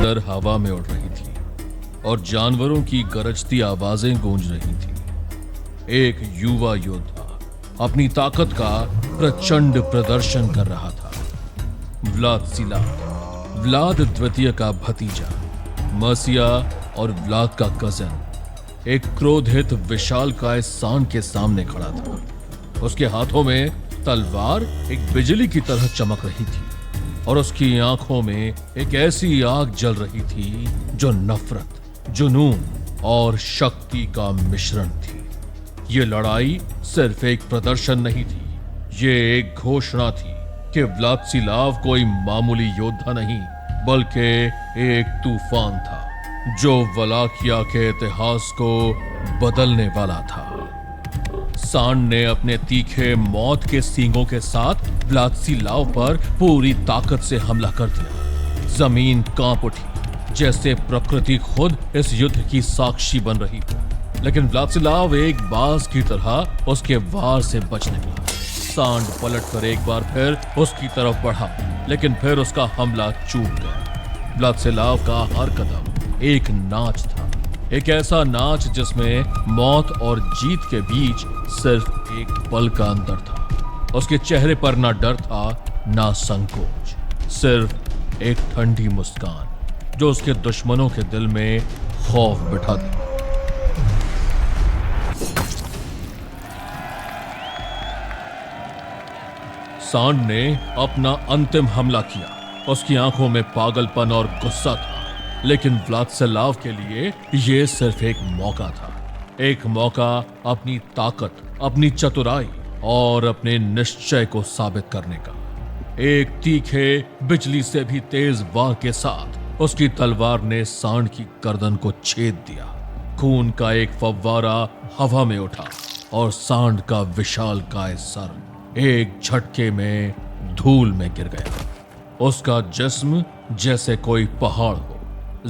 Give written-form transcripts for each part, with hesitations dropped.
अंदर हवा में उड़ रही थी और जानवरों की गरजती आवाजें गूंज रही थी। एक युवा योद्धा अपनी ताकत का प्रचंड प्रदर्शन कर रहा था। व्लादिस्लाव, व्लाद द्वितीय का भतीजा, मर्सिया और व्लाद का कजन एक क्रोधित विशालकाय सांड के सामने खड़ा था। उसके हाथों में तलवार एक बिजली की तरह चमक रही थी और उसकी आंखों में एक ऐसी आग जल रही थी जो नफरत, जुनून और शक्ति का मिश्रण थी। ये लड़ाई सिर्फ एक प्रदर्शन नहीं थी, ये एक घोषणा थी कि व्लादिस्लाव कोई मामूली योद्धा नहीं बल्कि एक तूफान था जो वलाकिया के इतिहास को बदलने वाला था। सांड ने अपने तीखे मौत के सींगों के साथ व्लादिस्लाव पर पूरी ताकत से हमला कर दिया। जमीन कांप उठी जैसे प्रकृति खुद इस युद्ध की साक्षी बन रही हो, लेकिन व्लादिस्लाव एक बाज की तरह उसके वार से बच निकला। सांड पलटकर एक बार फिर उसकी तरफ बढ़ा, लेकिन फिर उसका हमला चूक गया। व्लादिस्लाव का हर कदम एक नाच था, एक ऐसा नाच जिसमें मौत और जीत के बीच सिर्फ एक पल का अंतर था। उसके चेहरे पर ना डर था ना संकोच, सिर्फ एक ठंडी मुस्कान जो उसके दुश्मनों के दिल में खौफ बिठा दी। सांड ने अपना अंतिम हमला किया। उसकी आंखों में पागलपन और गुस्सा था, लेकिन व्लादिस्लाव के लिए यह सिर्फ एक मौका था, एक मौका अपनी ताकत, अपनी चतुराई और अपने निश्चय को साबित करने का। एक तीखे बिजली से भी तेज वार के साथ उसकी तलवार ने सांड की गर्दन को छेद दिया। खून का एक फव्वारा हवा में उठा और सांड का विशालकाय सर एक झटके में धूल में गिर गया। उसका जिस्म जैसे कोई पहाड़ हो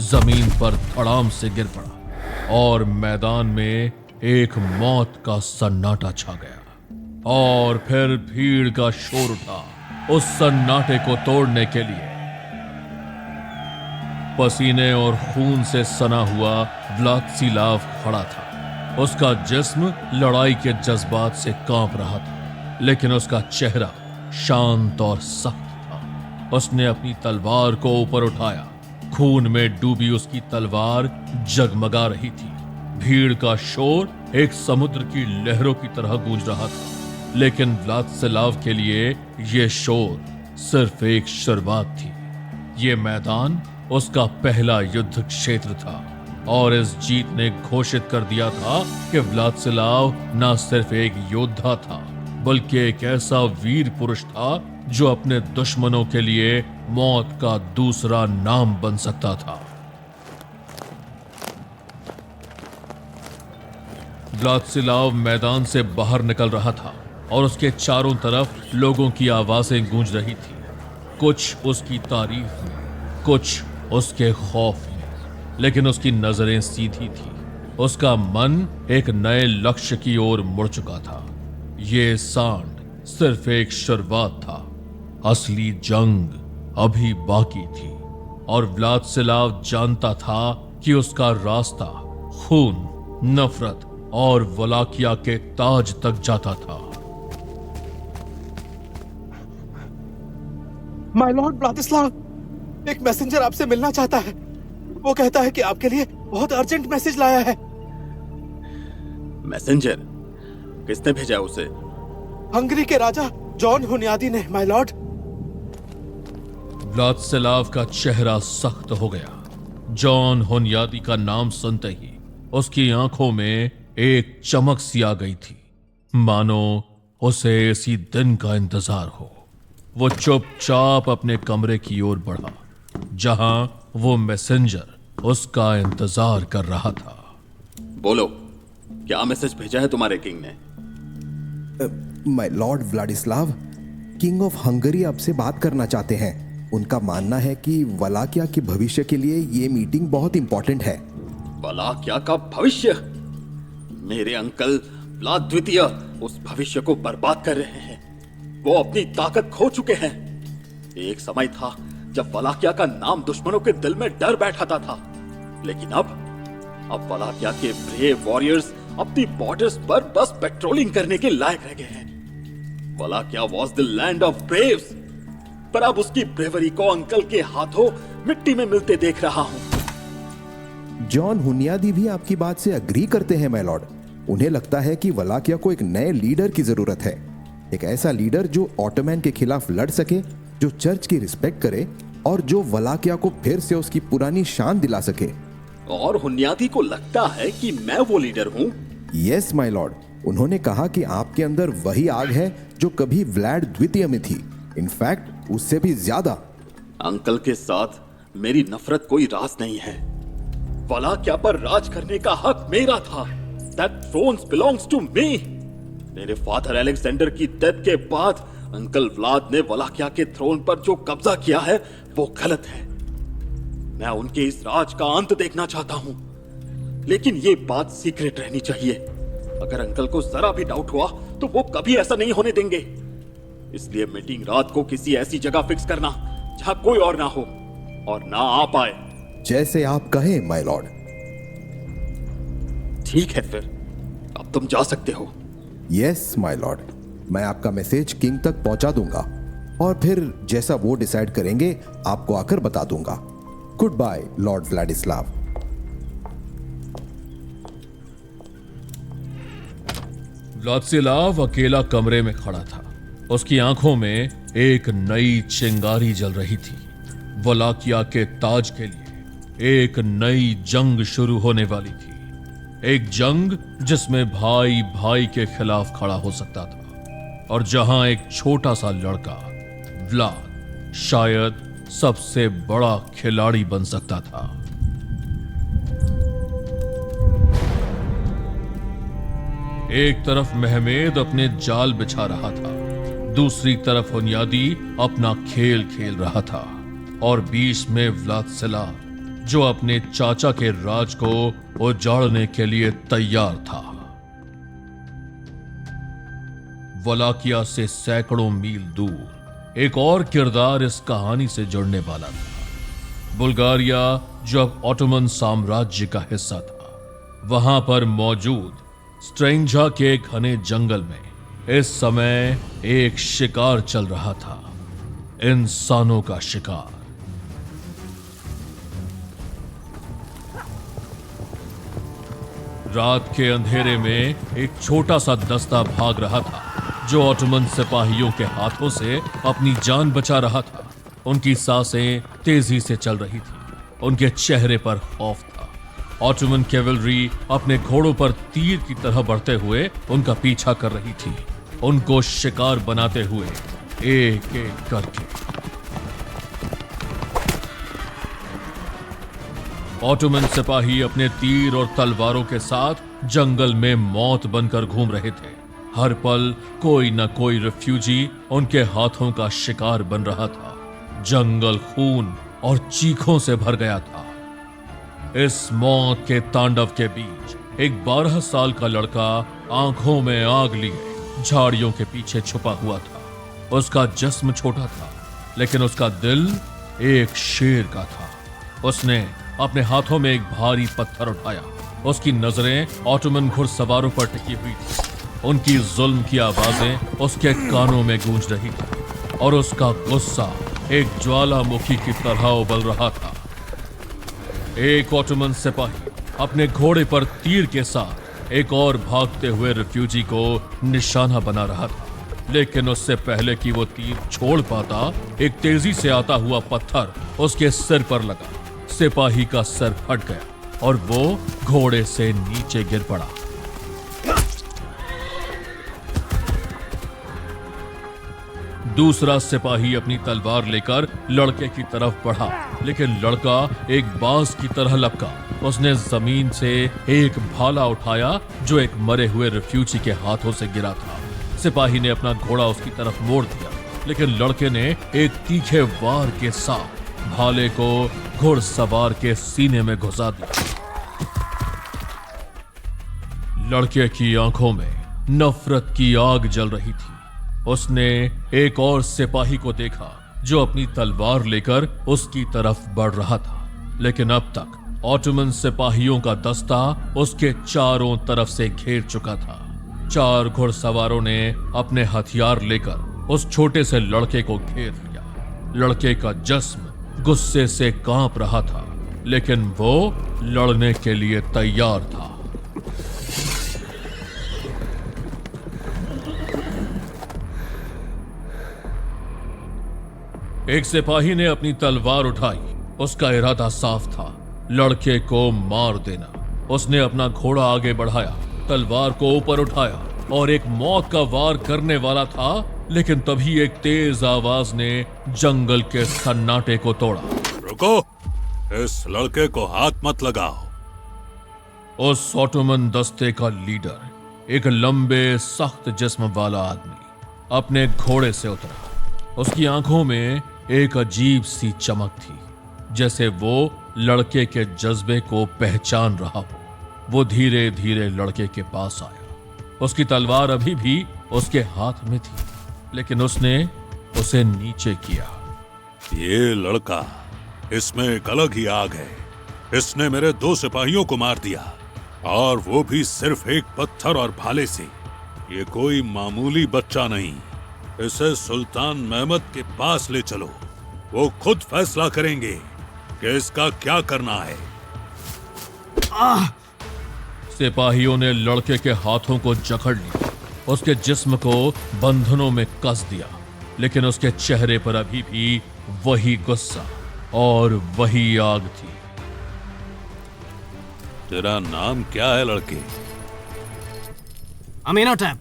जमीन पर धड़ाम से गिर पड़ा और मैदान में एक मौत का सन्नाटा छा गया। और फिर भीड़ का शोर उठा उस सन्नाटे को तोड़ने के लिए। पसीने और खून से सना हुआ व्लादिस्लाव खड़ा था। उसका जिस्म लड़ाई के जज्बात से कांप रहा था, लेकिन उसका चेहरा शांत और सख्त था। उसने अपनी तलवार को ऊपर उठाया। खून में डूबी उसकी तलवार जगमगा रही थी। भीड़ का शोर एक समुद्र की लहरों की तरह गूंज रहा था, लेकिन व्लादिस्लाव के लिए यह शोर सिर्फ एक शुरुआत थी। यह मैदान उसका पहला युद्ध क्षेत्र था और इस जीत ने घोषित कर दिया था कि व्लादिस्लाव न सिर्फ एक योद्धा था बल्कि एक ऐसा वीर पुरुष था जो अपने दुश्मनों के लिए मौत का दूसरा नाम बन सकता था। व्लादिस्लाव मैदान से बाहर निकल रहा था और उसके चारों तरफ लोगों की आवाजें गूंज रही थी, कुछ उसकी तारीफ में, कुछ उसके खौफ में, लेकिन उसकी नजरें सीधी थी। उसका मन एक नए लक्ष्य की ओर मुड़ चुका था। यह सांड सिर्फ एक शुरुआत था, असली जंग अभी बाकी थी और व्लादिस्लाव जानता था कि उसका रास्ता खून, नफरत और वलाकिया के ताज तक जाता था। माय लॉर्ड व्लादिस्लाव, एक मैसेंजर आपसे मिलना चाहता है। वो कहता है कि आपके लिए बहुत अर्जेंट मैसेज लाया है। मैसेंजर? किसने भेजा उसे? हंगरी के राजा जॉन हुनयादी ने, माय लॉर्ड। व्लादिस्लाव का चेहरा सख्त हो गया। जॉन हुनयादी का नाम सुनते ही उसकी आंखों में एक चमक सी आ गई थी, मानो उसे इसी दिन का इंतजार हो। वो चुपचाप अपने कमरे की ओर बढ़ा जहां वो मैसेंजर उसका इंतजार कर रहा था। बोलो, क्या मैसेज भेजा है तुम्हारे किंग ने? My lord Vladislav, king of Hungary आपसे बात करना चाहते हैं। उनका मानना है कि वलाकिया के भविष्य के लिए ये मीटिंग बहुत इंपॉर्टेंट है। वलाकिया का भविष्य? मेरे अंकल व्लाद द्वितीय उस भविष्य को बर्बाद कर रहे हैं। वो अपनी ताकत खो चुके हैं। एक समय था जब वलाकिया का नाम दुश्मनों के दिल में डर बैठाता था। लेकिन अब वलाकिया के ब्रेव वॉरियर्स अपनी बॉर्डर्स पर बस पेट्रोलिंग करने के लायक रह गए हैं। Wallachia was the land of braves, पर अब उसकी ब्रेवरी को अंकल के हाथों मिट्टी में मिलते देख रहा हूं। जॉन हुनियादी भी आपकी बात से अग्री करते हैं माय लॉर्ड। उन्हें लगता है कि वलाकिया को एक नए लीडर की जरूरत है, एक ऐसा लीडर जो ऑटोमैन के खिलाफ लड़ सके, जो चर्च की रिस्पेक्ट करे और जो वलाकिया को फिर से उसकी पुरानी शान दिला सके। और हुनियादी को लगता है कि मैं वो लीडर हूं? यस माय लॉर्ड, उन्होंने कहा कि आपके अंदर वही आग है जो कभी व्लाड द्वितीय में थी, इनफैक्ट उससे भी ज्यादा। अंकल के साथ मेरी नफरत कोई राज नहीं है। वलाकिया पर राज करने का हक मेरा था। That throne belongs to me. मेरे फादर अलेक्जेंडर की डेथ के बाद अंकल व्लाद ने वलाकिया के थ्रोन पर जो कब्जा किया है वो गलत है। मैं उनके इस राज का अंत देखना चाहता हूं, लेकिन ये बात सीक्रेट रहनी चाहिए। अगर अंकल को जरा भी डाउट हुआ तो वो कभी ऐसा नहीं होने देंगे। इसलिए मीटिंग रात को किसी ऐसी जगह फिक्स करना जहां कोई और ना हो और ना आ पाए। जैसे आप कहें माय लॉर्ड। ठीक है, फिर अब तुम जा सकते हो। यस माय लॉर्ड, मैं आपका मैसेज किंग तक पहुंचा दूंगा और फिर जैसा वो डिसाइड करेंगे आपको आकर बता दूंगा। Good bye lord Vladislav. Vladislav अकेला कमरे में खड़ा था। उसकी आंखों में एक नई चिंगारी जल रही थी। वलाकिया के ताज के लिए एक नई जंग शुरू होने वाली थी, एक जंग जिसमें भाई भाई के खिलाफ खड़ा हो सकता था और जहां एक छोटा सा लड़का व्लाद शायद सबसे बड़ा खिलाड़ी बन सकता था। एक तरफ महमेद अपने जाल बिछा रहा था, दूसरी तरफ हुनियादी अपना खेल खेल रहा था और बीच में व्लादिस्लाव जो अपने चाचा के राज को उजाड़ने के लिए तैयार था। वलाकिया से सैकड़ों मील दूर एक और किरदार इस कहानी से जुड़ने वाला था। बुल्गारिया जो अब ऑटोमन साम्राज्य का हिस्सा था, वहां पर मौजूद स्ट्रेंजा के घने जंगल में इस समय एक शिकार चल रहा था, इंसानों का शिकार। रात के अंधेरे में एक छोटा सा दस्ता भाग रहा था जो ऑटोमन सिपाहियों के हाथों से अपनी जान बचा रहा था। उनकी सांसें तेजी से चल रही थी, उनके चेहरे पर खौफ था। ऑटोमन कैवलरी अपने घोड़ों पर तीर की तरह बढ़ते हुए उनका पीछा कर रही थी, उनको शिकार बनाते हुए एक एक करके। ऑटोमन सिपाही अपने तीर और तलवारों के साथ जंगल में मौत बनकर घूम रहे थे। हर पल कोई न कोई रिफ्यूजी उनके हाथों का शिकार बन रहा था। जंगल खून और चीखों से भर गया था। इस मौत के तांडव के बीच एक 12 साल का लड़का आंखों में आग लिए झाड़ियों के पीछे छुपा हुआ था। उसका जिस्म छोटा था, लेकिन उसका दिल एक शेर का था। उसने अपने हाथों में एक भारी पत्थर उठाया। उसकी नजरें ऑटोमन घुड़सवारों पर टिकी हुई थी। उनकी जुल्म की आवाजें उसके कानों में गूंज रही थी और उसका गुस्सा एक ज्वालामुखी की तरह उबल रहा था। एक ऑटोमन सिपाही अपने घोड़े पर तीर के साथ एक और भागते हुए रिफ्यूजी को निशाना बना रहा था, लेकिन उससे पहले कि वो तीर छोड़ पाता, एक तेजी से आता हुआ पत्थर उसके सिर पर लगा। सिपाही का सर फट गया और वो घोड़े से नीचे गिर पड़ा। दूसरा सिपाही अपनी तलवार लेकर लड़के की तरफ बढ़ा, लेकिन लड़का एक बाज की तरह लपका। उसने जमीन से एक भाला उठाया जो एक मरे हुए रिफ्यूजी के हाथों से गिरा था। सिपाही ने अपना घोड़ा उसकी तरफ मोड़ दिया, लेकिन लड़के ने एक तीखे वार के साथ भाले को घुड़सवार के सीने में घुसा दिया। लड़के की आंखों में नफरत की आग जल रही थी। उसने एक और सिपाही को देखा जो अपनी तलवार लेकर उसकी तरफ बढ़ रहा था। लेकिन अब तक ऑटोमन सिपाहियों का दस्ता उसके चारों तरफ से घेर चुका था। 4 घुड़सवारों ने अपने हथियार लेकर उस छोटे से लड़के को घेर लिया। लड़के का जिस्म गुस्से से कांप रहा था, लेकिन वो लड़ने के लिए तैयार था। एक सिपाही ने अपनी तलवार उठाई। उसका इरादा साफ था, लड़के को मार देना। उसने अपना घोड़ा आगे बढ़ाया, तलवार को ऊपर उठाया और एक मौत का वार करने वाला था, लेकिन तभी एक तेज आवाज ने जंगल के सन्नाटे को तोड़ा। रुको, इस लड़के को हाथ मत लगाओ। उस ऑटोमन दस्ते का लीडर, एक लंबे सख्त जिस्म वाला आदमी, अपने घोड़े से उतरा। उसकी आंखों में एक अजीब सी चमक थी, जैसे वो लड़के के जज्बे को पहचान रहा हो। वो धीरे धीरे लड़के के पास आया। उसकी तलवार अभी भी उसके हाथ में थी, लेकिन उसने उसे नीचे किया। ये लड़का, इसमें एक अलग ही आग है। इसने मेरे 2 सिपाहियों को मार दिया, और वो भी सिर्फ एक पत्थर और भाले से। ये कोई मामूली बच्चा नहीं। इसे सुल्तान महमद के पास ले चलो। वो खुद फैसला करेंगे कि इसका क्या करना है। सिपाहियों ने लड़के के हाथों को जकड़ लिया, उसके जिस्म को बंधनों में कस दिया, लेकिन उसके चेहरे पर अभी भी वही गुस्सा और वही आग थी। तेरा नाम क्या है लड़के? अमीनोटेप।